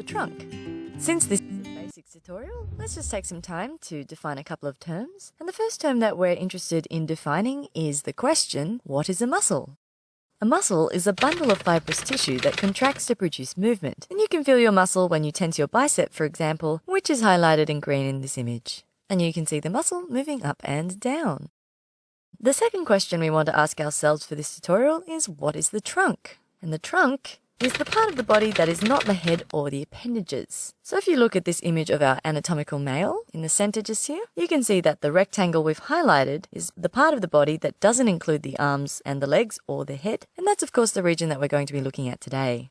the trunk. Since this is a basics tutorial, let's just take some time to define a couple of terms. And the first term that we're interested in defining is the question, what is a muscle? A muscle is a bundle of fibrous tissue that contracts to produce movement. And you can feel your muscle when you tense your bicep, for example, which is highlighted in green in this image. And you can see the muscle moving up and down. The second question we want to ask ourselves for this tutorial is, what is the trunk? And the trunk is the part of the body that is not the head or the appendages. So if you look at this image of our anatomical male in the center just here, you can see that the rectangle we've highlighted is the part of the body that doesn't include the arms and the legs or the head. And that's of course the region that we're going to be looking at today.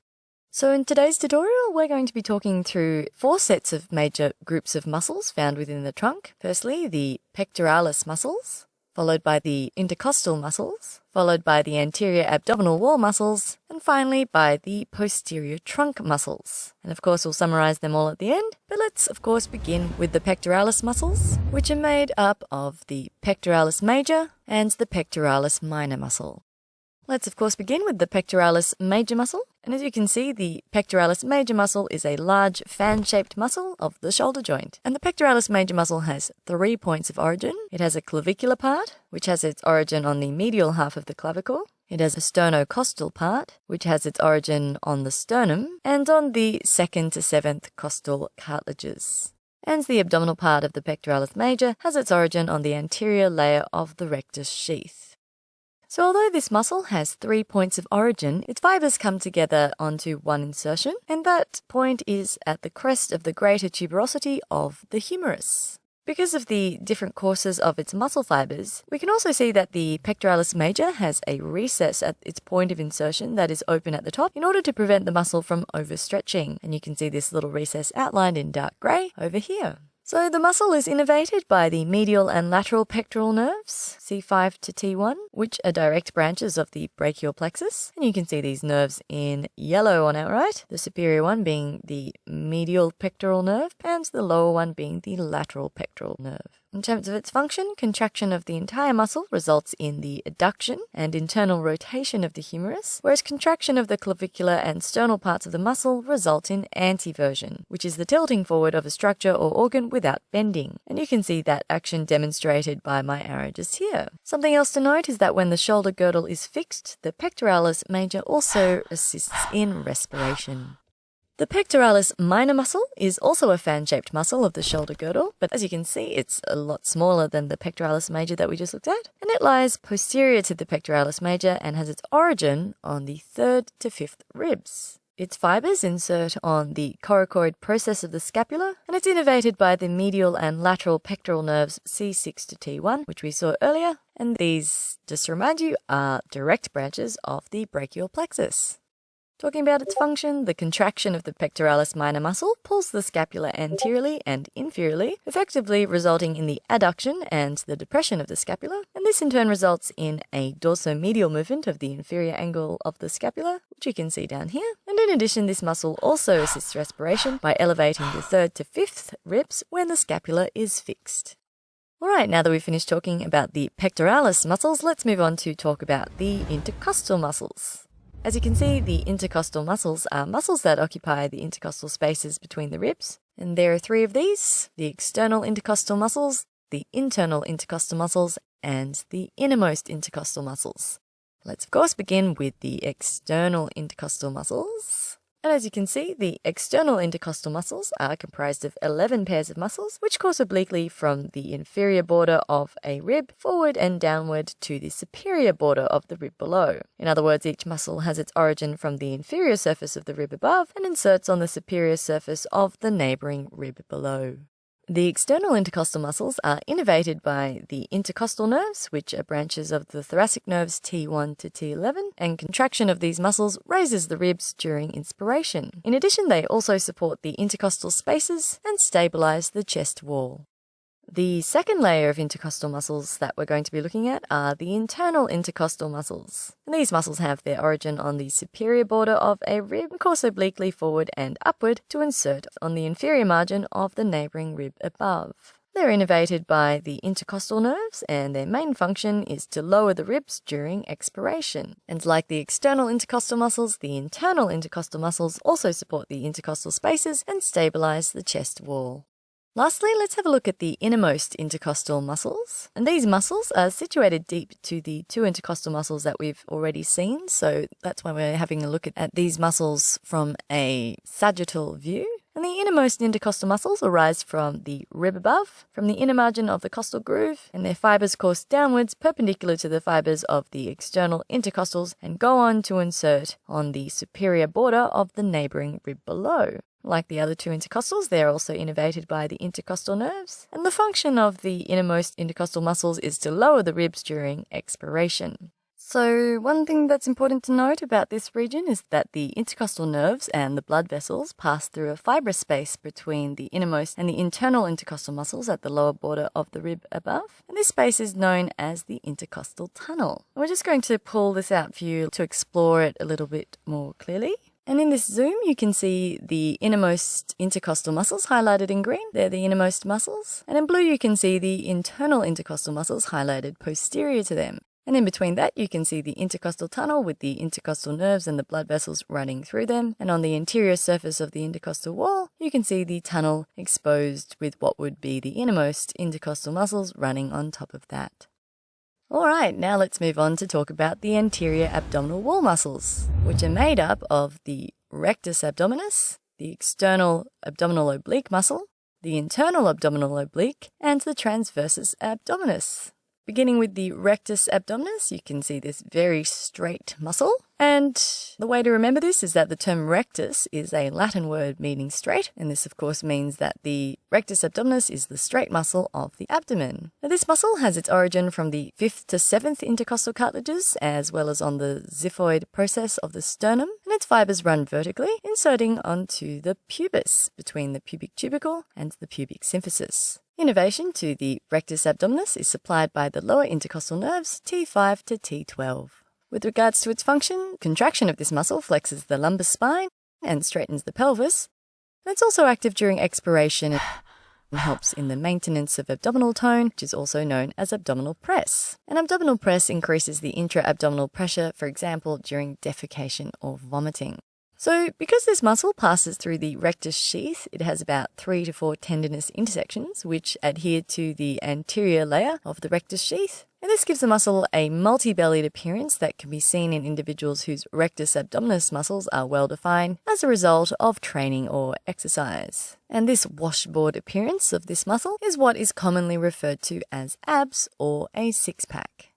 So in today's tutorial, we're going to be talking through 4 sets of major groups of muscles found within the trunk. Firstly, the pectoralis muscles, followed by the intercostal muscles, followed by the anterior abdominal wall muscles, and finally by the posterior trunk muscles. And of course, we'll summarize them all at the end, but let's of course begin with the pectoralis muscles, which are made up of the pectoralis major and the pectoralis minor muscle. Let's of course begin with the pectoralis major muscle. And as you can see, the pectoralis major muscle is a large fan-shaped muscle of the shoulder joint. And the pectoralis major muscle has 3 points of origin. It has a clavicular part, which has its origin on the medial half of the clavicle. It has a sternocostal part, which has its origin on the sternum, and on the 2nd to 7th costal cartilages. And the abdominal part of the pectoralis major has its origin on the anterior layer of the rectus sheath. So although this muscle has 3 points of origin, its fibers come together onto one insertion, and that point is at the crest of the greater tuberosity of the humerus. Because of the different courses of its muscle fibers, we can also see that the pectoralis major has a recess at its point of insertion that is open at the top in order to prevent the muscle from overstretching. And you can see this little recess outlined in dark grey over here. So the muscle is innervated by the medial and lateral pectoral nerves, C5 to T1, which are direct branches of the brachial plexus. And you can see these nerves in yellow on our right, the superior one being the medial pectoral nerve and the lower one being the lateral pectoral nerve. In terms of its function, contraction of the entire muscle results in the adduction and internal rotation of the humerus, whereas contraction of the clavicular and sternal parts of the muscle result in anteversion, which is the tilting forward of a structure or organ without bending. And you can see that action demonstrated by my arrow just here. Something else to note is that when the shoulder girdle is fixed, the pectoralis major also assists in respiration. The pectoralis minor muscle is also a fan-shaped muscle of the shoulder girdle, but as you can see, it's a lot smaller than the pectoralis major that we just looked at, and it lies posterior to the pectoralis major and has its origin on the 3rd to 5th ribs. Its fibers insert on the coracoid process of the scapula, and it's innervated by the medial and lateral pectoral nerves C6 to T1, which we saw earlier, and these, just to remind you, are direct branches of the brachial plexus. Talking about its function, the contraction of the pectoralis minor muscle pulls the scapula anteriorly and inferiorly, effectively resulting in the adduction and the depression of the scapula, and this in turn results in a dorsomedial movement of the inferior angle of the scapula, which you can see down here. And in addition, this muscle also assists respiration by elevating the 3rd to 5th ribs when the scapula is fixed. Alright, now that we've finished talking about the pectoralis muscles, let's move on to talk about the intercostal muscles. As you can see, the intercostal muscles are muscles that occupy the intercostal spaces between the ribs. And there are 3 of these: the external intercostal muscles, the internal intercostal muscles, and the innermost intercostal muscles. Let's of course begin with the external intercostal muscles. And as you can see, the external intercostal muscles are comprised of 11 pairs of muscles, which course obliquely from the inferior border of a rib forward and downward to the superior border of the rib below. In other words, each muscle has its origin from the inferior surface of the rib above and inserts on the superior surface of the neighbouring rib below. The external intercostal muscles are innervated by the intercostal nerves, which are branches of the thoracic nerves T1 to T11, and contraction of these muscles raises the ribs during inspiration. In addition, they also support the intercostal spaces and stabilize the chest wall. The second layer of intercostal muscles that we're going to be looking at are the internal intercostal muscles. And these muscles have their origin on the superior border of a rib and course obliquely forward and upward to insert on the inferior margin of the neighbouring rib above. They're innervated by the intercostal nerves, and their main function is to lower the ribs during expiration. And like the external intercostal muscles, the internal intercostal muscles also support the intercostal spaces and stabilize the chest wall. Lastly, let's have a look at the innermost intercostal muscles. And these muscles are situated deep to the two intercostal muscles that we've already seen, so that's why we're having a look at these muscles from a sagittal view. And the innermost intercostal muscles arise from the rib above, from the inner margin of the costal groove, and their fibers course downwards perpendicular to the fibers of the external intercostals and go on to insert on the superior border of the neighbouring rib below. Like the other two intercostals, they are also innervated by the intercostal nerves, and the function of the innermost intercostal muscles is to lower the ribs during expiration. So one thing that's important to note about this region is that the intercostal nerves and the blood vessels pass through a fibrous space between the innermost and the internal intercostal muscles at the lower border of the rib above, and this space is known as the intercostal tunnel. We're just going to pull this out for you to explore it a little bit more clearly. And in this zoom, you can see the innermost intercostal muscles highlighted in green. They're the innermost muscles. And in blue, you can see the internal intercostal muscles highlighted posterior to them. And in between that, you can see the intercostal tunnel with the intercostal nerves and the blood vessels running through them. And on the interior surface of the intercostal wall, you can see the tunnel exposed with what would be the innermost intercostal muscles running on top of that. Alright, now let's move on to talk about the anterior abdominal wall muscles, which are made up of the rectus abdominis, the external abdominal oblique muscle, the internal abdominal oblique, and the transversus abdominis. Beginning with the rectus abdominis, you can see this very straight muscle. And the way to remember this is that the term rectus is a Latin word meaning straight, and this of course means that the rectus abdominis is the straight muscle of the abdomen. Now, this muscle has its origin from the 5th to 7th intercostal cartilages, as well as on the xiphoid process of the sternum, and its fibers run vertically, inserting onto the pubis, between the pubic tubercle and the pubic symphysis. Innervation to the rectus abdominis is supplied by the lower intercostal nerves T5 to T12. With regards to its function, contraction of this muscle flexes the lumbar spine and straightens the pelvis. And it's also active during expiration and helps in the maintenance of abdominal tone, which is also known as abdominal press. An abdominal press increases the intra-abdominal pressure, for example, during defecation or vomiting. So because this muscle passes through the rectus sheath, it has about 3 to 4 tendinous intersections which adhere to the anterior layer of the rectus sheath. And this gives the muscle a multi-bellied appearance that can be seen in individuals whose rectus abdominis muscles are well defined as a result of training or exercise. And this washboard appearance of this muscle is what is commonly referred to as abs or a six-pack.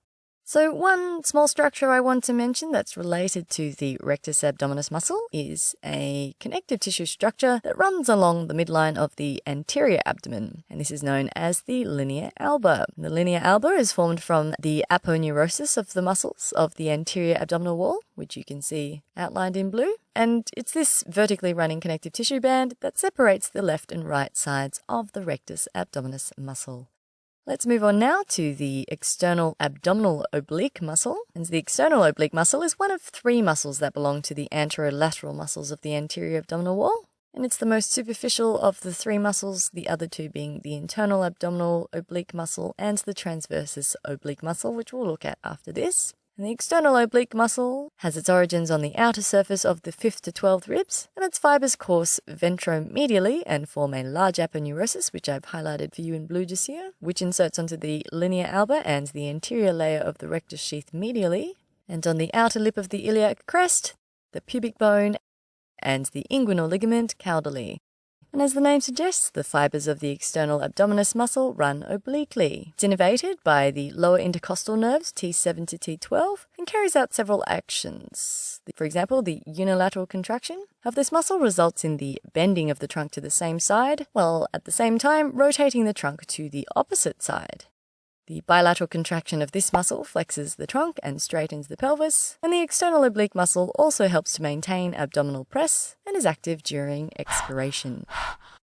So one small structure I want to mention that's related to the rectus abdominis muscle is a connective tissue structure that runs along the midline of the anterior abdomen, and this is known as the linea alba. The linea alba is formed from the aponeurosis of the muscles of the anterior abdominal wall, which you can see outlined in blue, and it's this vertically running connective tissue band that separates the left and right sides of the rectus abdominis muscle. Let's move on now to the external abdominal oblique muscle. And the external oblique muscle is one of 3 muscles that belong to the anterolateral muscles of the anterior abdominal wall. And it's the most superficial of the 3 muscles, the other 2 being the internal abdominal oblique muscle and the transversus oblique muscle, which we'll look at after this. And the external oblique muscle has its origins on the outer surface of the 5th to 12th ribs, and its fibers course ventromedially and form a large aponeurosis, which I've highlighted for you in blue just here, which inserts onto the linea alba and the anterior layer of the rectus sheath medially, and on the outer lip of the iliac crest, the pubic bone, and the inguinal ligament caudally. And as the name suggests, the fibers of the external abdominis muscle run obliquely. It's innervated by the lower intercostal nerves T7 to T12 and carries out several actions. For example, the unilateral contraction of this muscle results in the bending of the trunk to the same side, while at the same time rotating the trunk to the opposite side. The bilateral contraction of this muscle flexes the trunk and straightens the pelvis, and the external oblique muscle also helps to maintain abdominal press and is active during expiration.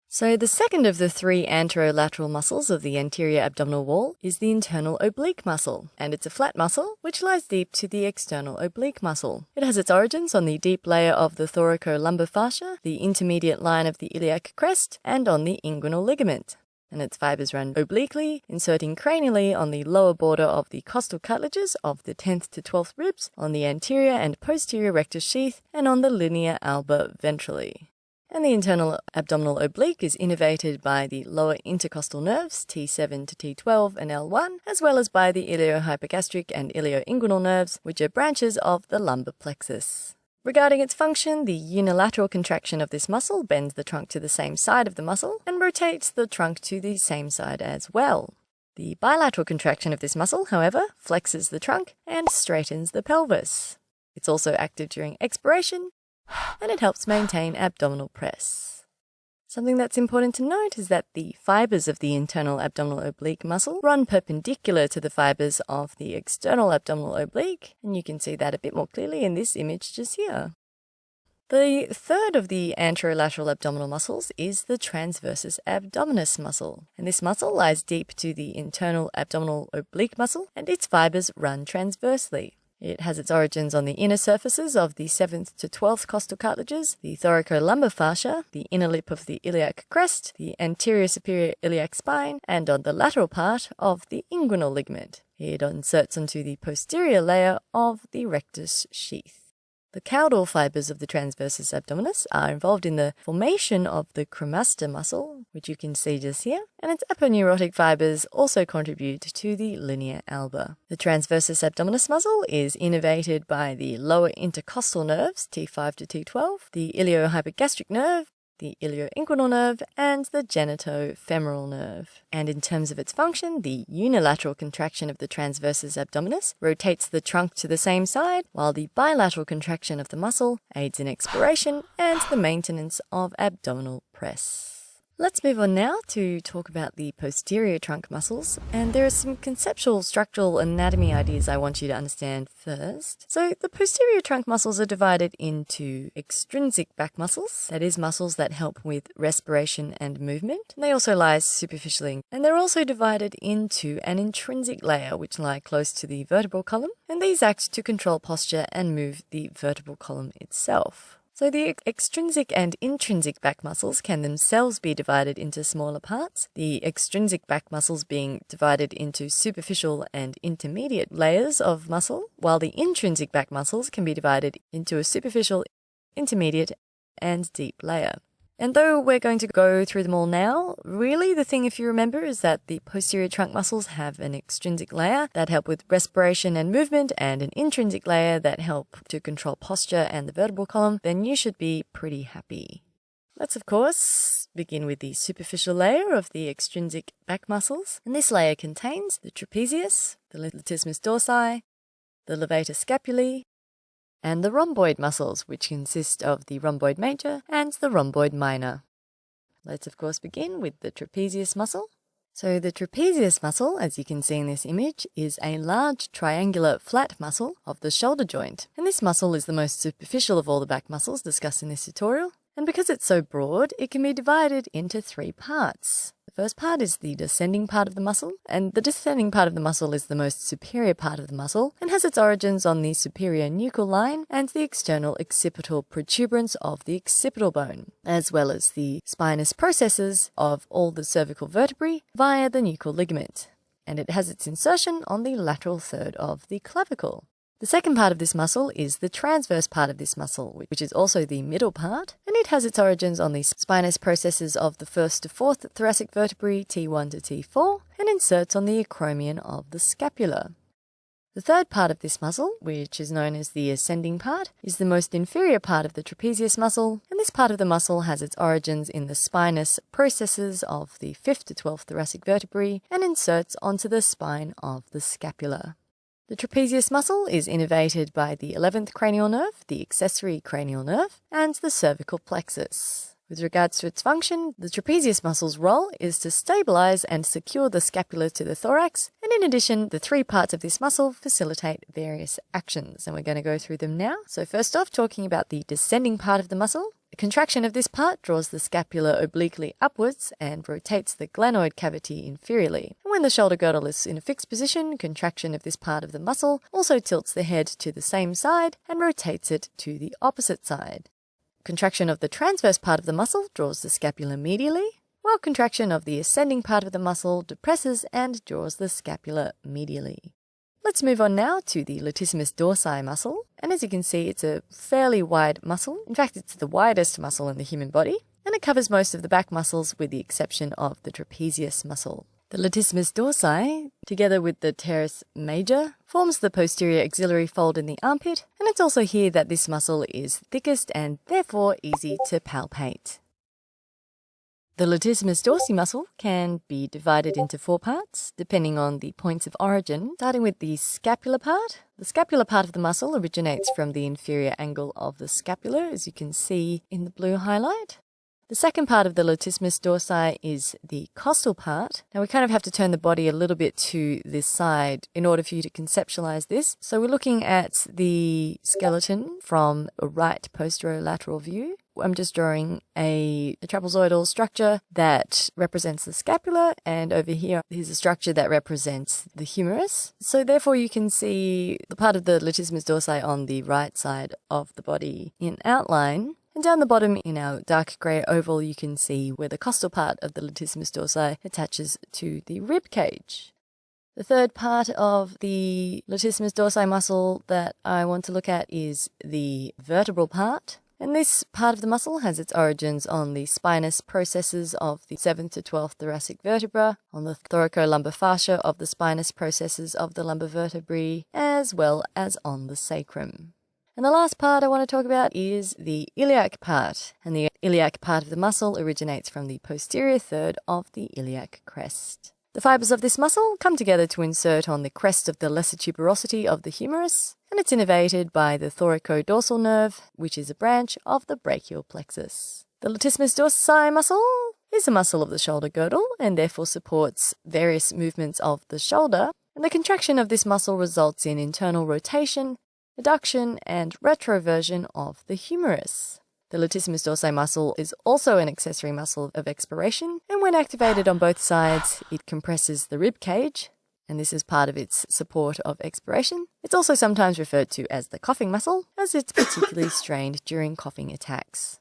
So the second of the 3 anterolateral muscles of the anterior abdominal wall is the internal oblique muscle, and it's a flat muscle which lies deep to the external oblique muscle. It has its origins on the deep layer of the thoracolumbar fascia, the intermediate line of the iliac crest, and on the inguinal ligament. and its fibers run obliquely, inserting cranially on the lower border of the costal cartilages of the 10th to 12th ribs, on the anterior and posterior rectus sheath, and on the linea alba ventrally. And the internal abdominal oblique is innervated by the lower intercostal nerves, T7 to T12 and L1, as well as by the iliohypogastric and ilioinguinal nerves, which are branches of the lumbar plexus. Regarding its function, the unilateral contraction of this muscle bends the trunk to the same side of the muscle and rotates the trunk to the same side as well. The bilateral contraction of this muscle, however, flexes the trunk and straightens the pelvis. It's also active during expiration, and it helps maintain abdominal press. Something that's important to note is that the fibers of the internal abdominal oblique muscle run perpendicular to the fibers of the external abdominal oblique, and you can see that a bit more clearly in this image just here. The third of the anterolateral abdominal muscles is the transversus abdominis muscle, and this muscle lies deep to the internal abdominal oblique muscle, and its fibers run transversely. It has its origins on the inner surfaces of the 7th to 12th costal cartilages, the thoracolumbar fascia, the inner lip of the iliac crest, the anterior superior iliac spine, and on the lateral part of the inguinal ligament. It inserts onto the posterior layer of the rectus sheath. The caudal fibers of the transversus abdominis are involved in the formation of the cremaster muscle, which you can see just here, and its aponeurotic fibers also contribute to the linea alba. The transversus abdominis muscle is innervated by the lower intercostal nerves, T5 to T12, the iliohypogastric nerve, the ilioinguinal nerve, and the genitofemoral nerve. And in terms of its function, the unilateral contraction of the transversus abdominis rotates the trunk to the same side, while the bilateral contraction of the muscle aids in expiration and the maintenance of abdominal press. Let's move on now to talk about the posterior trunk muscles, and there are some conceptual structural anatomy ideas I want you to understand first. So the posterior trunk muscles are divided into extrinsic back muscles, that is, muscles that help with respiration and movement. They also lie superficially, and they're also divided into an intrinsic layer which lie close to the vertebral column, and these act to control posture and move the vertebral column itself. So the extrinsic and intrinsic back muscles can themselves be divided into smaller parts, the extrinsic back muscles being divided into superficial and intermediate layers of muscle, while the intrinsic back muscles can be divided into a superficial, intermediate, and deep layer. And though we're going to go through them all now, really the thing, if you remember, is that the posterior trunk muscles have an extrinsic layer that help with respiration and movement and an intrinsic layer that help to control posture and the vertebral column, then you should be pretty happy. Let's, of course, begin with the superficial layer of the extrinsic back muscles. And this layer contains the trapezius, the Latissimus dorsi, the Levator scapulae, and the rhomboid muscles, which consist of the rhomboid major and the rhomboid minor. Let's of course begin with the trapezius muscle. So the trapezius muscle, as you can see in this image, is a large triangular flat muscle of the shoulder joint. And this muscle is the most superficial of all the back muscles discussed in this tutorial. And because it's so broad, it can be divided into 3 parts. The first part is the descending part of the muscle, and the descending part of the muscle is the most superior part of the muscle and has its origins on the superior nuchal line and the external occipital protuberance of the occipital bone, as well as the spinous processes of all the cervical vertebrae via the nuchal ligament. And it has its insertion on the lateral third of the clavicle. The second part of this muscle is the transverse part of this muscle, which is also the middle part, and it has its origins on the spinous processes of the 1st to 4th thoracic vertebrae, T1 to T4, and inserts on the acromion of the scapula. The third part of this muscle, which is known as the ascending part, is the most inferior part of the trapezius muscle, and this part of the muscle has its origins in the spinous processes of the 5th to 12th thoracic vertebrae and inserts onto the spine of the scapula. The trapezius muscle is innervated by the 11th cranial nerve, the accessory cranial nerve, and the cervical plexus. With regards to its function, the trapezius muscle's role is to stabilize and secure the scapula to the thorax, and in addition, the 3 parts of this muscle facilitate various actions, and we're going to go through them now. So first off, talking about the descending part of the muscle. The contraction of this part draws the scapula obliquely upwards and rotates the glenoid cavity inferiorly. And when the shoulder girdle is in a fixed position, contraction of this part of the muscle also tilts the head to the same side and rotates it to the opposite side. Contraction of the transverse part of the muscle draws the scapula medially, while contraction of the ascending part of the muscle depresses and draws the scapula medially. Let's move on now to the Latissimus dorsi muscle, and as you can see, it's a fairly wide muscle. In fact, it's the widest muscle in the human body, and it covers most of the back muscles with the exception of the trapezius muscle. The Latissimus dorsi, together with the teres major, forms the posterior axillary fold in the armpit, and it's also here that this muscle is thickest and therefore easy to palpate. The Latissimus dorsi muscle can be divided into 4 parts, depending on the points of origin, starting with the scapular part. The scapular part of the muscle originates from the inferior angle of the scapula, as you can see in the blue highlight. The second part of the Latissimus dorsi is the costal part. Now we kind of have to turn the body a little bit to this side in order for you to conceptualize this. So we're looking at the skeleton from a right posterolateral view. I'm just drawing a trapezoidal structure that represents the scapula, and over here is a structure that represents the humerus. So therefore you can see the part of the Latissimus dorsi on the right side of the body in outline. And down the bottom in our dark grey oval you can see where the costal part of the Latissimus dorsi attaches to the rib cage. The third part of the Latissimus dorsi muscle that I want to look at is the vertebral part. And this part of the muscle has its origins on the spinous processes of the 7th to 12th thoracic vertebra, on the thoracolumbar fascia of the spinous processes of the lumbar vertebrae, as well as on the sacrum. And the last part I want to talk about is the iliac part. And the iliac part of the muscle originates from the posterior third of the iliac crest. The fibers of this muscle come together to insert on the crest of the lesser tuberosity of the humerus, and it's innervated by the thoracodorsal nerve, which is a branch of the brachial plexus. The Latissimus dorsi muscle is a muscle of the shoulder girdle and therefore supports various movements of the shoulder, and the contraction of this muscle results in internal rotation, adduction, and retroversion of the humerus. The Latissimus dorsi muscle is also an accessory muscle of expiration, and when activated on both sides, it compresses the rib cage, and this is part of its support of expiration. It's also sometimes referred to as the coughing muscle, as it's particularly strained during coughing attacks.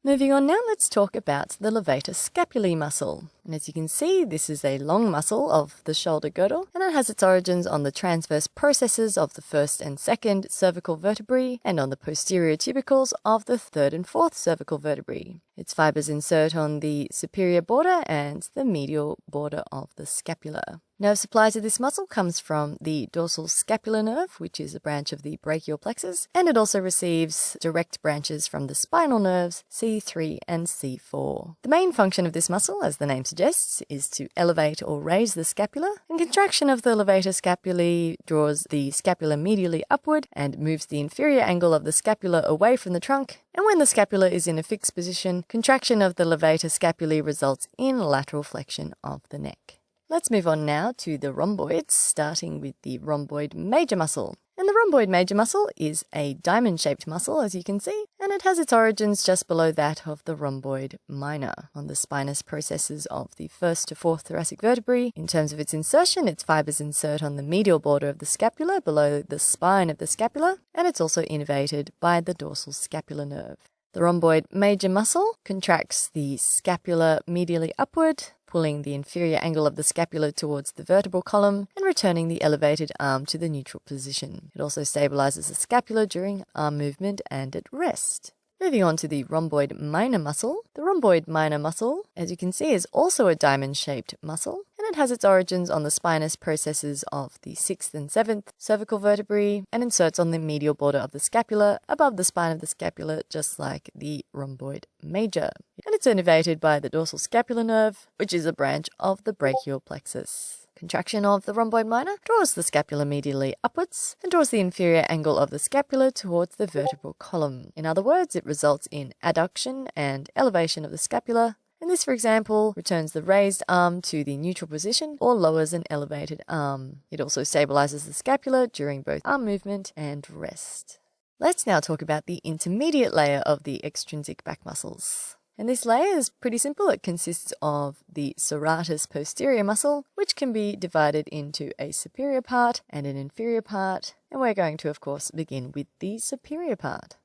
Moving on now, let's talk about the levator scapulae muscle. And as you can see, this is a long muscle of the shoulder girdle, and it has its origins on the transverse processes of the 1st and 2nd cervical vertebrae and on the posterior tubercles of the 3rd and 4th cervical vertebrae. Its fibers insert on the superior border and the medial border of the scapula. Nerve supply to this muscle comes from the dorsal scapular nerve, which is a branch of the brachial plexus, and it also receives direct branches from the spinal nerves C3 and C4. The main function of this muscle, as the name suggests, is to elevate or raise the scapula, and contraction of the levator scapulae draws the scapula medially upward and moves the inferior angle of the scapula away from the trunk, and when the scapula is in a fixed position, contraction of the levator scapulae results in lateral flexion of the neck. Let's move on now to the rhomboids, starting with the rhomboid major muscle. And the rhomboid major muscle is a diamond-shaped muscle, as you can see, and it has its origins just below that of the rhomboid minor, on the spinous processes of the 1st to 4th thoracic vertebrae. In terms of its insertion, its fibers insert on the medial border of the scapula, below the spine of the scapula, and it's also innervated by the dorsal scapular nerve. The rhomboid major muscle contracts the scapula medially upward, pulling the inferior angle of the scapula towards the vertebral column and returning the elevated arm to the neutral position. It also stabilizes the scapula during arm movement and at rest. Moving on to the rhomboid minor muscle. The rhomboid minor muscle, as you can see, is also a diamond-shaped muscle, and it has its origins on the spinous processes of the 6th and 7th cervical vertebrae and inserts on the medial border of the scapula above the spine of the scapula, just like the rhomboid major. And it's innervated by the dorsal scapular nerve, which is a branch of the brachial plexus. Contraction of the rhomboid minor draws the scapula medially upwards and draws the inferior angle of the scapula towards the vertebral column. In other words, it results in adduction and elevation of the scapula, and this, for example, returns the raised arm to the neutral position or lowers an elevated arm. It also stabilizes the scapula during both arm movement and rest. Let's now talk about the intermediate layer of the extrinsic back muscles. And this layer is pretty simple. It consists of the serratus posterior muscle, which can be divided into a superior part and an inferior part. And we're going to, of course, begin with the superior part.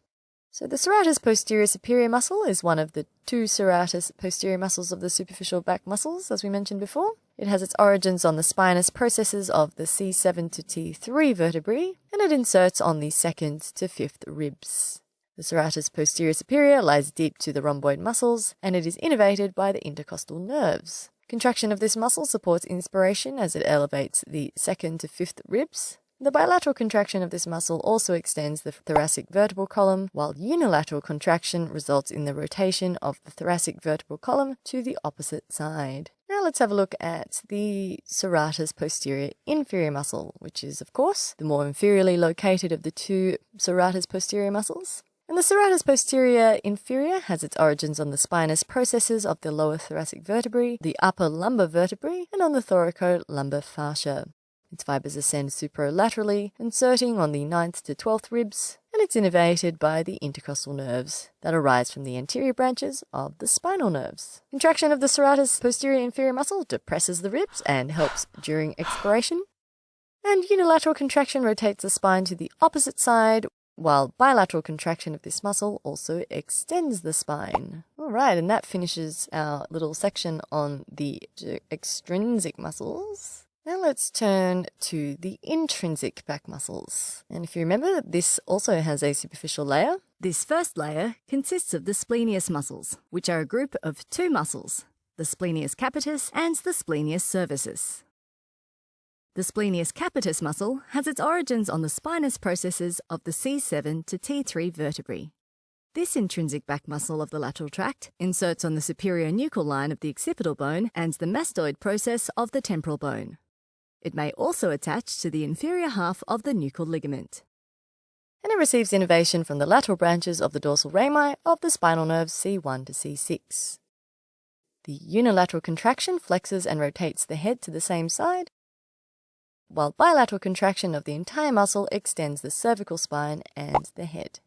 So the serratus posterior superior muscle is one of the two serratus posterior muscles of the superficial back muscles, as we mentioned before. It has its origins on the spinous processes of the C7 to T3 vertebrae, and it inserts on the 2nd to 5th ribs. The serratus posterior superior lies deep to the rhomboid muscles, and it is innervated by the intercostal nerves. Contraction of this muscle supports inspiration as it elevates the 2nd to 5th ribs. The bilateral contraction of this muscle also extends the thoracic vertebral column, while unilateral contraction results in the rotation of the thoracic vertebral column to the opposite side. Now let's have a look at the serratus posterior inferior muscle, which is, of course, the more inferiorly located of the two serratus posterior muscles. And the serratus posterior inferior has its origins on the spinous processes of the lower thoracic vertebrae, the upper lumbar vertebrae, and on the thoracolumbar fascia. Its fibers ascend superolaterally, inserting on the 9th to 12th ribs, and it's innervated by the intercostal nerves that arise from the anterior branches of the spinal nerves. Contraction of the serratus posterior inferior muscle depresses the ribs and helps during expiration. And unilateral contraction rotates the spine to the opposite side, while bilateral contraction of this muscle also extends the spine. Alright, and that finishes our little section on the extrinsic muscles. Now let's turn to the intrinsic back muscles. And if you remember, this also has a superficial layer. This first layer consists of the Splenius muscles, which are a group of two muscles, the Splenius capitis and the Splenius cervicis. The Splenius capitis muscle has its origins on the spinous processes of the C7 to T3 vertebrae. This intrinsic back muscle of the lateral tract inserts on the superior nuchal line of the occipital bone and the mastoid process of the temporal bone. It may also attach to the inferior half of the nuchal ligament. And it receives innervation from the lateral branches of the dorsal rami of the spinal nerves C1 to C6. The unilateral contraction flexes and rotates the head to the same side, while bilateral contraction of the entire muscle extends the cervical spine and the head.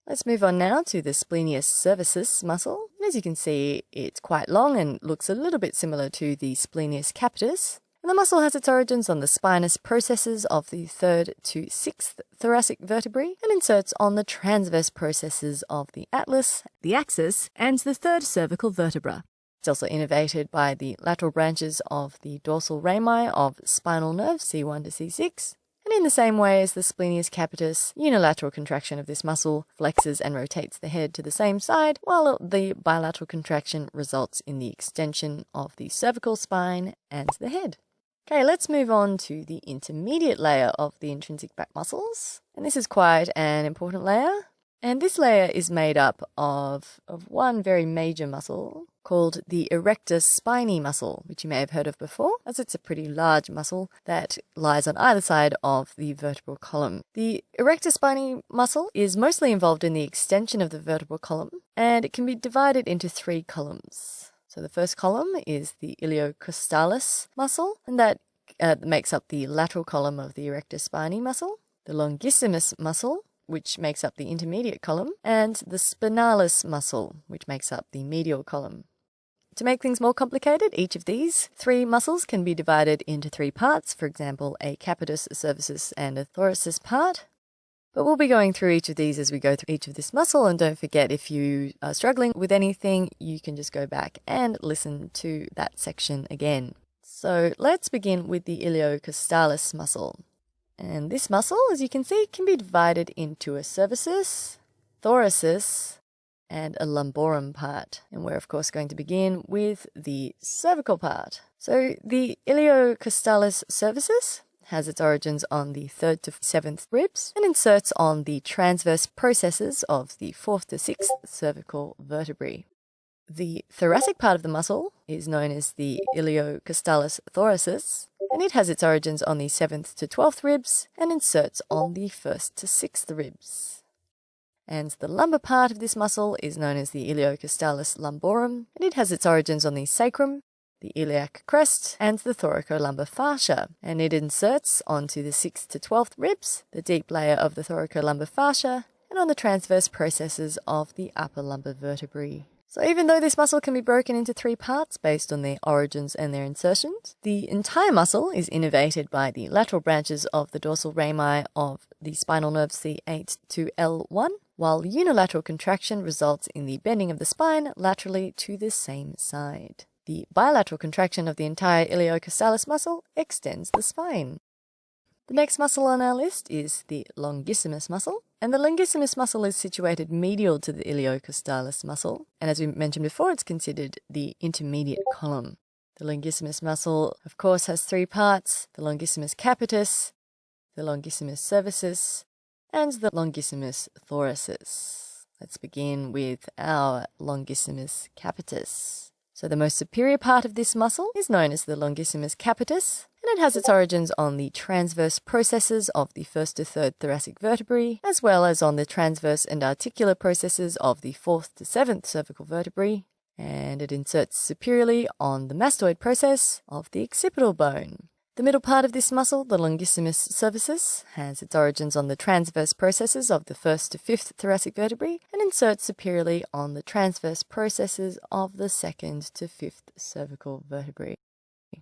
Let's move on now to the Splenius cervicis muscle. As you can see, it's quite long and looks a little bit similar to the Splenius capitis. And the muscle has its origins on the spinous processes of the 3rd to 6th thoracic vertebrae and inserts on the transverse processes of the atlas, the axis, and the 3rd cervical vertebra. It's also innervated by the lateral branches of the dorsal rami of spinal nerves C1 to C6. And in the same way as the Splenius capitis, unilateral contraction of this muscle flexes and rotates the head to the same side, while the bilateral contraction results in the extension of the cervical spine and the head. Okay, let's move on to the intermediate layer of the intrinsic back muscles. And this is quite an important layer. And this layer is made up of one very major muscle called the erectus spinae muscle, which you may have heard of before, as it's a pretty large muscle that lies on either side of the vertebral column. The erectus spinae muscle is mostly involved in the extension of the vertebral column, and it can be divided into 3 columns. So the first column is the iliocostalis muscle, and that makes up the lateral column of the erectus spinae muscle, the longissimus muscle, which makes up the intermediate column, and the spinalis muscle, which makes up the medial column. To make things more complicated, each of these 3 muscles can be divided into 3 parts, for example, a capitis, a cervicis, and a thoracis part. But we'll be going through each of these as we go through each of this muscle, and don't forget, if you are struggling with anything, you can just go back and listen to that section again. So let's begin with the iliocostalis muscle. And this muscle, as you can see, can be divided into a cervicis, thoracis, and a lumborum part. And we're, of course, going to begin with the cervical part. So the iliocostalis cervicis has its origins on the 3rd to 7th ribs and inserts on the transverse processes of the 4th to 6th cervical vertebrae. The thoracic part of the muscle is known as the iliocostalis thoracis, and it has its origins on the 7th to 12th ribs and inserts on the 1st to 6th ribs. And the lumbar part of this muscle is known as the iliocostalis lumborum, and it has its origins on the sacrum, the iliac crest, and the thoracolumbar fascia, and it inserts onto the 6th to 12th ribs, the deep layer of the thoracolumbar fascia, and on the transverse processes of the upper lumbar vertebrae. So even though this muscle can be broken into 3 parts based on their origins and their insertions, the entire muscle is innervated by the lateral branches of the dorsal rami of the spinal nerve C8 to L1, while unilateral contraction results in the bending of the spine laterally to the same side. The bilateral contraction of the entire iliocostalis muscle extends the spine. The next muscle on our list is the longissimus muscle, and the longissimus muscle is situated medial to the iliocostalis muscle, and as we mentioned before, it's considered the intermediate column. The longissimus muscle, of course, has three parts: the longissimus capitis, the longissimus cervicis, and the longissimus thoracis. Let's begin with our longissimus capitis. So the most superior part of this muscle is known as the longissimus capitis, and it has its origins on the transverse processes of the first to third thoracic vertebrae, as well as on the transverse and articular processes of the fourth to seventh cervical vertebrae, and it inserts superiorly on the mastoid process of the occipital bone. The middle part of this muscle, the longissimus cervicis, has its origins on the transverse processes of the first to fifth thoracic vertebrae and inserts superiorly on the transverse processes of the second to fifth cervical vertebrae.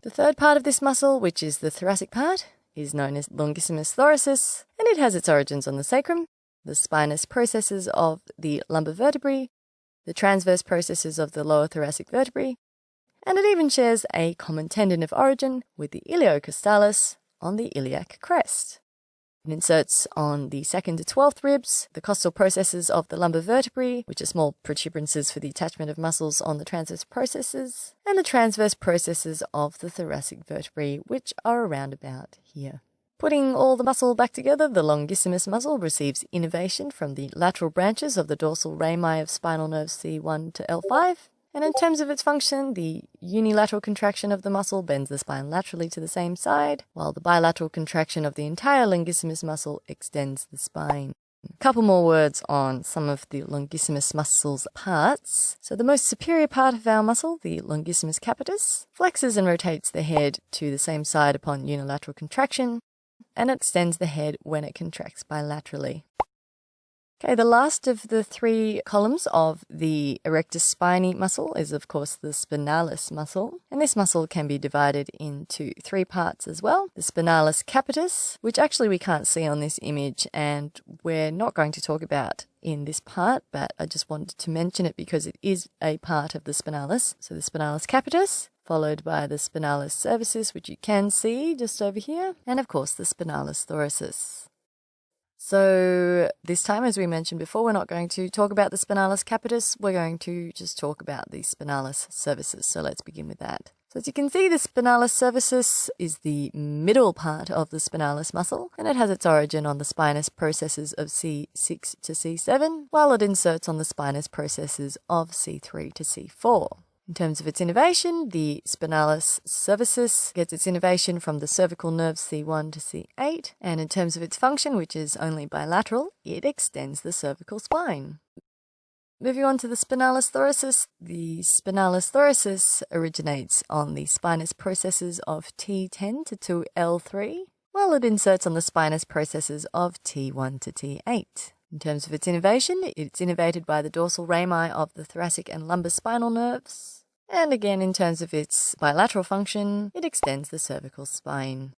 The third part of this muscle, which is the thoracic part, is known as longissimus thoracis, and it has its origins on the sacrum, the spinous processes of the lumbar vertebrae, the transverse processes of the lower thoracic vertebrae, and it even shares a common tendon of origin with the iliocostalis on the iliac crest. It inserts on the second to 12th ribs, the costal processes of the lumbar vertebrae, which are small protuberances for the attachment of muscles on the transverse processes, and the transverse processes of the thoracic vertebrae, which are around about here. Putting all the muscle back together, the longissimus muscle receives innervation from the lateral branches of the dorsal rami of spinal nerves C1 to L5, and in terms of its function, the unilateral contraction of the muscle bends the spine laterally to the same side, while the bilateral contraction of the entire longissimus muscle extends the spine. A couple more words on some of the longissimus muscle's parts. So the most superior part of our muscle, the longissimus capitis, flexes and rotates the head to the same side upon unilateral contraction, and it extends the head when it contracts bilaterally. Okay, the last of the three columns of the erectus spinae muscle is, of course, the spinalis muscle. And this muscle can be divided into three parts as well. The spinalis capitis, which actually we can't see on this image and we're not going to talk about in this part, but I just wanted to mention it because it is a part of the spinalis. So the spinalis capitis, followed by the spinalis cervicis, which you can see just over here, and of course the spinalis thoracis. So this time, as we mentioned before, we're not going to talk about the spinalis capitis, we're going to just talk about the spinalis cervicis. So let's begin with that. So as you can see, the spinalis cervicis is the middle part of the spinalis muscle, and it has its origin on the spinous processes of C6 to C7, while it inserts on the spinous processes of C3 to C4. In terms of its innervation, the spinalis cervicis gets its innervation from the cervical nerves C1 to C8, and in terms of its function, which is only bilateral, it extends the cervical spine. Moving on to the spinalis thoracis originates on the spinous processes of T10 to 2L3, while it inserts on the spinous processes of T1 to T8. In terms of its innervation, it's innervated by the dorsal rami of the thoracic and lumbar spinal nerves. And again, in terms of its bilateral function, it extends the cervical spine.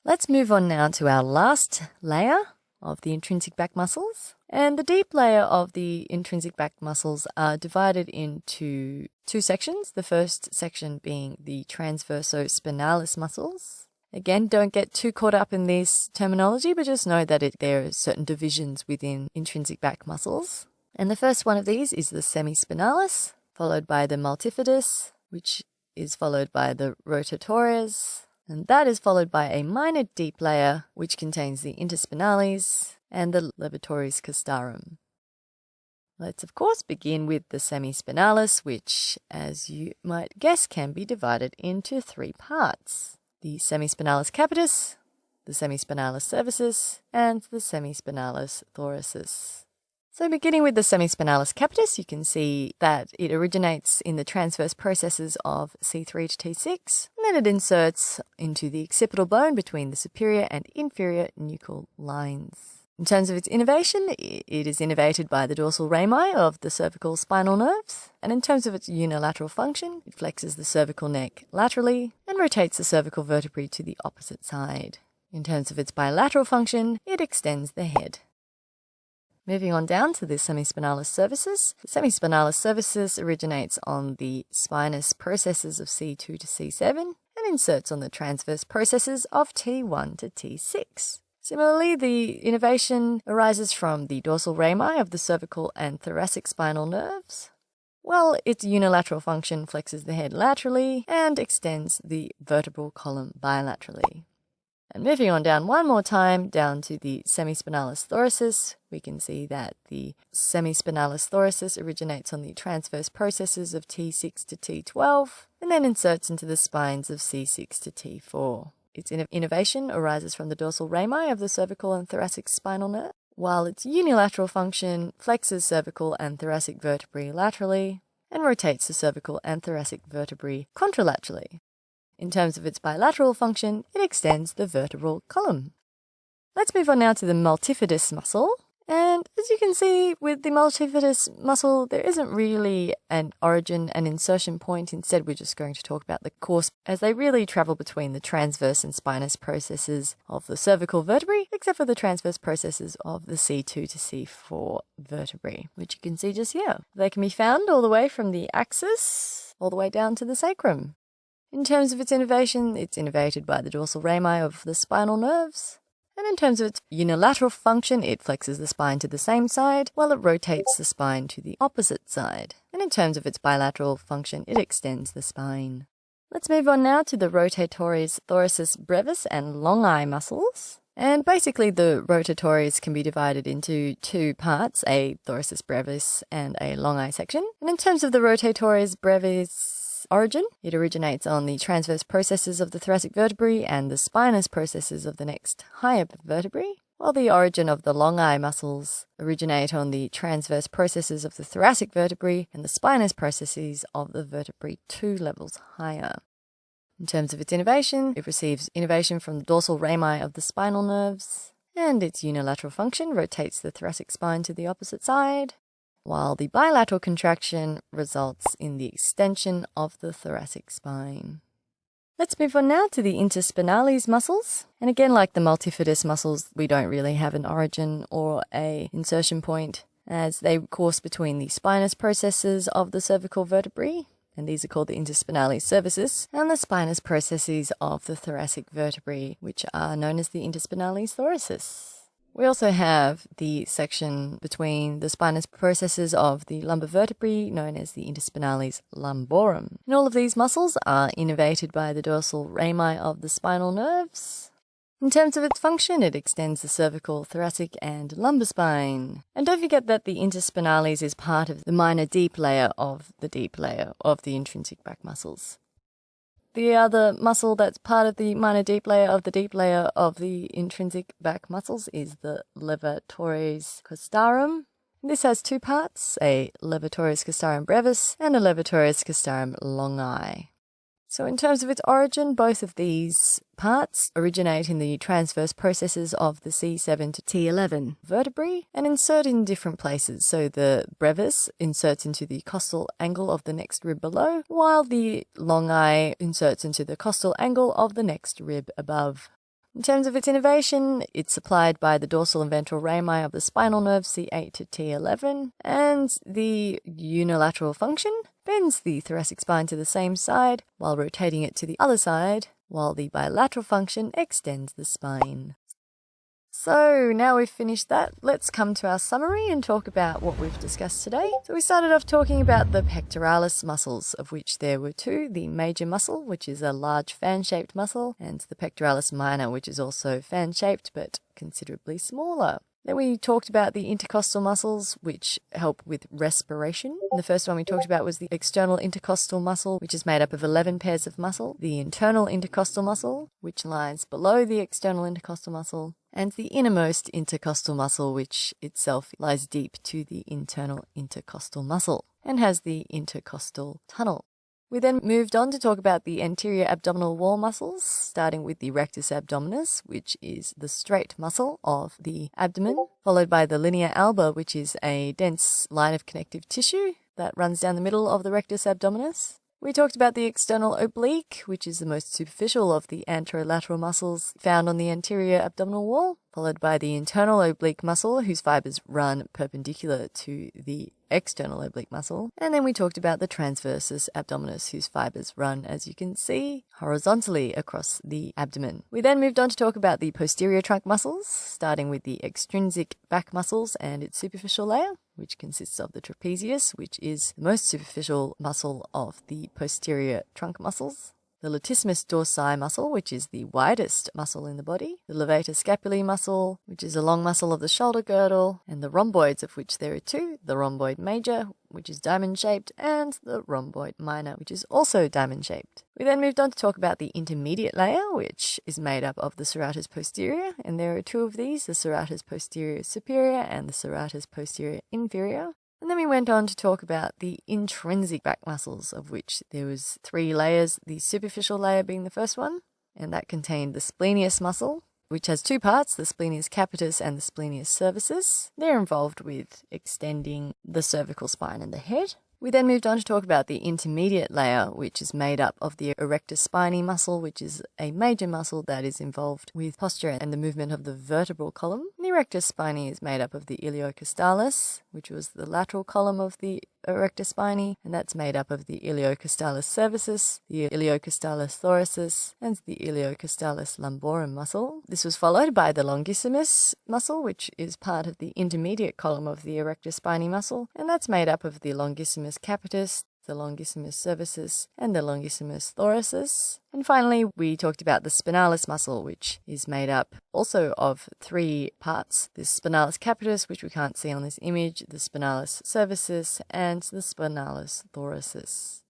Let's move on now to our last layer of the intrinsic back muscles. And the deep layer of the intrinsic back muscles are divided into two sections. The first section being the transversospinalis muscles. Again, don't get too caught up in this terminology, but just know that there are certain divisions within intrinsic back muscles. And the first one of these is the semispinalis, followed by the multifidus, which is followed by the rotatorius, and that is followed by a minor deep layer, which contains the interspinalis and the levatoris castarum. Let's, of course, begin with the semispinalis, which, as you might guess, can be divided into three parts: the semispinalis capitis, the semispinalis cervicis, and the semispinalis thoracis. So beginning with the semispinalis capitis, you can see that it originates in the transverse processes of C3 to T6, and then it inserts into the occipital bone between the superior and inferior nuchal lines. In terms of its innervation, it is innervated by the dorsal rami of the cervical spinal nerves, and in terms of its unilateral function, it flexes the cervical neck laterally and rotates the cervical vertebrae to the opposite side. In terms of its bilateral function, it extends the head. Moving on down to the semispinalis cervicis. The semispinalis cervicis originates on the spinous processes of C2 to C7 and inserts on the transverse processes of T1 to T6. Similarly, the innervation arises from the dorsal rami of the cervical and thoracic spinal nerves, while its unilateral function flexes the head laterally and extends the vertebral column bilaterally. And moving on down one more time, down to the semispinalis thoracis, we can see that the semispinalis thoracis originates on the transverse processes of T6 to T12 and then inserts into the spines of C6 to T4. Its innervation arises from the dorsal rami of the cervical and thoracic spinal nerve, while its unilateral function flexes cervical and thoracic vertebrae laterally and rotates the cervical and thoracic vertebrae contralaterally. In terms of its bilateral function, it extends the vertebral column. Let's move on now to the multifidus muscle. And as you can see, with the multifidus muscle, there isn't really an origin and insertion point. Instead, we're just going to talk about the course as they really travel between the transverse and spinous processes of the cervical vertebrae, except for the transverse processes of the C2 to C4 vertebrae, which you can see just here. They can be found all the way from the axis all the way down to the sacrum. In terms of its innervation, it's innervated by the dorsal rami of the spinal nerves. And in terms of its unilateral function, it flexes the spine to the same side, while it rotates the spine to the opposite side. And in terms of its bilateral function, it extends the spine. Let's move on now to the rotatories thoracis brevis and longi muscles. And basically the rotatories can be divided into two parts, a thoracis brevis and a longi section. And in terms of the rotatories brevis origin, it originates on the transverse processes of the thoracic vertebrae and the spinous processes of the next higher vertebrae, while the origin of the longi muscles originate on the transverse processes of the thoracic vertebrae and the spinous processes of the vertebrae 2 levels higher. In terms of its innervation, it receives innervation from the dorsal rami of the spinal nerves, and its unilateral function rotates the thoracic spine to the opposite side, while the bilateral contraction results in the extension of the thoracic spine. Let's move on now to the interspinalis muscles. And again, like the multifidus muscles, we don't really have an origin or a insertion point, as they course between the spinous processes of the cervical vertebrae, and these are called the interspinalis cervicis, and the spinous processes of the thoracic vertebrae, which are known as the interspinalis thoracis. We also have the section between the spinous processes of the lumbar vertebrae, known as the interspinalis lumborum. And all of these muscles are innervated by the dorsal rami of the spinal nerves. In terms of its function, it extends the cervical, thoracic, and lumbar spine. And don't forget that the interspinalis is part of the minor deep layer of the intrinsic back muscles. The other muscle that's part of the minor deep layer of the intrinsic back muscles is the levatores costarum. This has two parts, a levatores costarum brevis and a levatores costarum longi. So in terms of its origin, both of these parts originate in the transverse processes of the C7 to T11 vertebrae and insert in different places. So the brevis inserts into the costal angle of the next rib below, while the longi inserts into the costal angle of the next rib above. In terms of its innervation, it's supplied by the dorsal and ventral rami of the spinal nerve C8 to T11, and the unilateral function bends the thoracic spine to the same side while rotating it to the other side, while the bilateral function extends the spine. So now we've finished that, let's come to our summary and talk about what we've discussed today. So we started off talking about the pectoralis muscles, of which there were two, the major muscle, which is a large fan-shaped muscle, and the pectoralis minor, which is also fan-shaped but considerably smaller. Then we talked about the intercostal muscles, which help with respiration. The first one we talked about was the external intercostal muscle, which is made up of 11 pairs of muscle, the internal intercostal muscle, which lies below the external intercostal muscle, and the innermost intercostal muscle, which itself lies deep to the internal intercostal muscle and has the intercostal tunnel. We then moved on to talk about the anterior abdominal wall muscles, starting with the rectus abdominis, which is the straight muscle of the abdomen, followed by the linea alba, which is a dense line of connective tissue that runs down the middle of the rectus abdominis. We talked about the external oblique, which is the most superficial of the anterolateral muscles found on the anterior abdominal wall, followed by the internal oblique muscle, whose fibers run perpendicular to the external oblique muscle. And then we talked about the transversus abdominis, whose fibers run, as you can see, horizontally across the abdomen. We then moved on to talk about the posterior trunk muscles, starting with the extrinsic back muscles and its superficial layer, which consists of the trapezius, which is the most superficial muscle of the posterior trunk muscles. The Latissimus dorsi muscle, which is the widest muscle in the body, the Levator scapulae muscle, which is a long muscle of the shoulder girdle, and the rhomboids, of which there are two, the rhomboid major, which is diamond-shaped, and the rhomboid minor, which is also diamond-shaped. We then moved on to talk about the intermediate layer, which is made up of the serratus posterior, and there are two of these, the serratus posterior superior and the serratus posterior inferior. And then we went on to talk about the intrinsic back muscles, of which there was 3 layers, the superficial layer being the first one, and that contained the splenius muscle, which has 2 parts, the splenius capitis and the splenius cervicis. They're involved with extending the cervical spine and the head. We then moved on to talk about the intermediate layer, which is made up of the erectus spinae muscle, which is a major muscle that is involved with posture and the movement of the vertebral column. The erectus spinae is made up of the intercostalis, which was the lateral column of the erectus spinae, and that's made up of the intercostalis cervicis, the intercostalis thoracis, and the intercostalis lumborum muscle. This was followed by the longissimus muscle, which is part of the intermediate column of the erectus spinae muscle, and that's made up of the longissimus capitis, the longissimus cervicis, and the longissimus thoracis. And finally, we talked about the spinalis muscle, which is made up also of 3 parts. The spinalis capitis, which we can't see on this image, the spinalis cervicis, and the spinalis thoracis.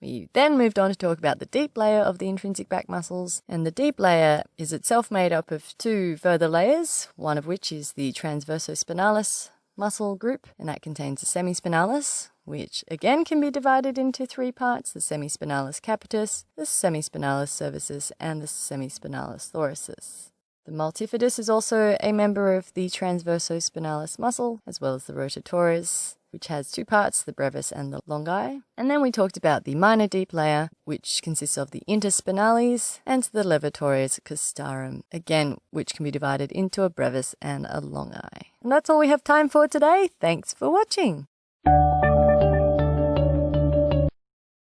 We then moved on to talk about the deep layer of the intrinsic back muscles, and the deep layer is itself made up of 2 further layers, one of which is the transversospinalis muscle group, and that contains the semispinalis, which again can be divided into 3 parts, the semispinalis capitis, the semispinalis cervicis, and the semispinalis thoracis. The multifidus is also a member of the transversospinalis muscle, as well as the rotatoris, which has 2 parts, the brevis and the longi. And then we talked about the minor deep layer, which consists of the interspinalis and the levatores costarum, again, which can be divided into a brevis and a longi. And that's all we have time for today. Thanks for watching.